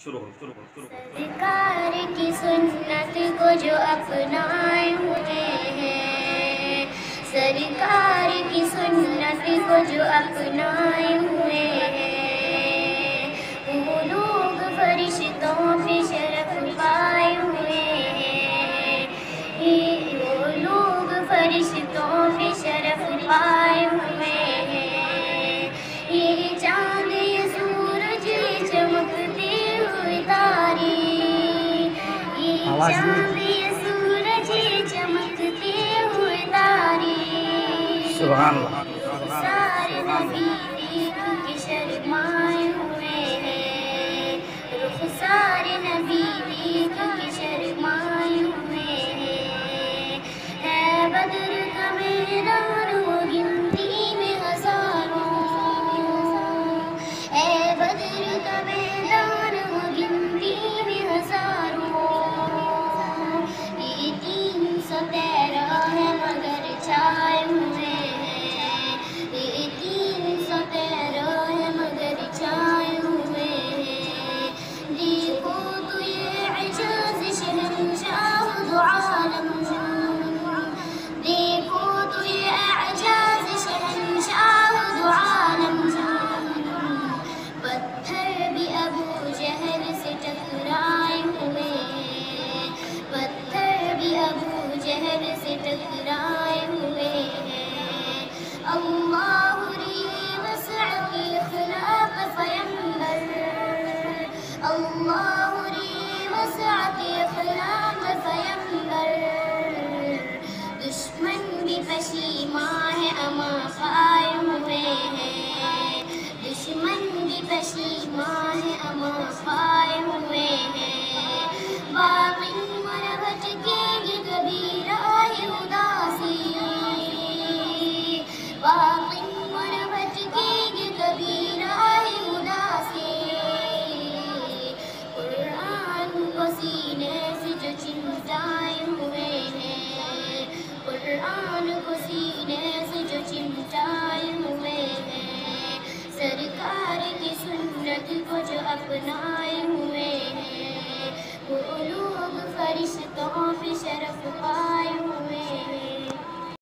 سرکار کی سنت کو جو اپنائے ہوئے ہیں، سرکار کی سنت کو جو اپنائے ہوئے ہیں، وہ لوگ فرشتوں پہ شرف پائے ہوئے ہیں، وہ لوگ فرشتوں پہ شرف پائے ہوئے ہیں۔ یہ چاند یہ سورج یہ چمکتے ہوئے تارے، یہ چاند یہ سورج یہ چمکتے ہوئے تارے، سبحان اللہ۔ سارے نبی دیکھ کے شرمائے ہوئے ہیں، رخ سارے نبی دیکھ کے شرمائے ہوئے ہیں۔ ہے بدر کا میدان وہ گنتی میں ہزاروں، ہے بدر کا میدان وہ گنتی میں ہزاروں، یہ 313 ہے مگر چھائے ہوئے ہیں، یہ 313 ہے مگر چھائے ہوئے ہیں۔ دیکھو تو یہ اعجاز شہنشاہ دو عالم، دیکھو تو یہ اعجاز شہنشاہ دو عالم، پتھر بھی ابو جہل سے ٹکرائے ہوئے ہیں، پتھر بھی ابو جہل سے ٹکرائے ہوئے ہیں۔ اللہ ری وسعت اخلاق پیمبر، اللہ ری وسعت اخلاق پیمبر، دشمن بھی پشیمان ہے اما پائے ہوئے ہیں، دشمن بھی پشیمان ہے اما پائے ہوئے ہیں۔ باقی مر بھٹکیں گے کبھی راہ اداسی، باقی مر بھٹکیں گے کبھی راہ اداسی، قرآن کو سینے سے جو چمٹائے ہوئے ہیں، قرآن کو سینے سے جو چمٹائے ہوئے ہیں، سرکار کی سنت کو جو اپنائے ہوئے ہیں، وہ لوگ فرشتوں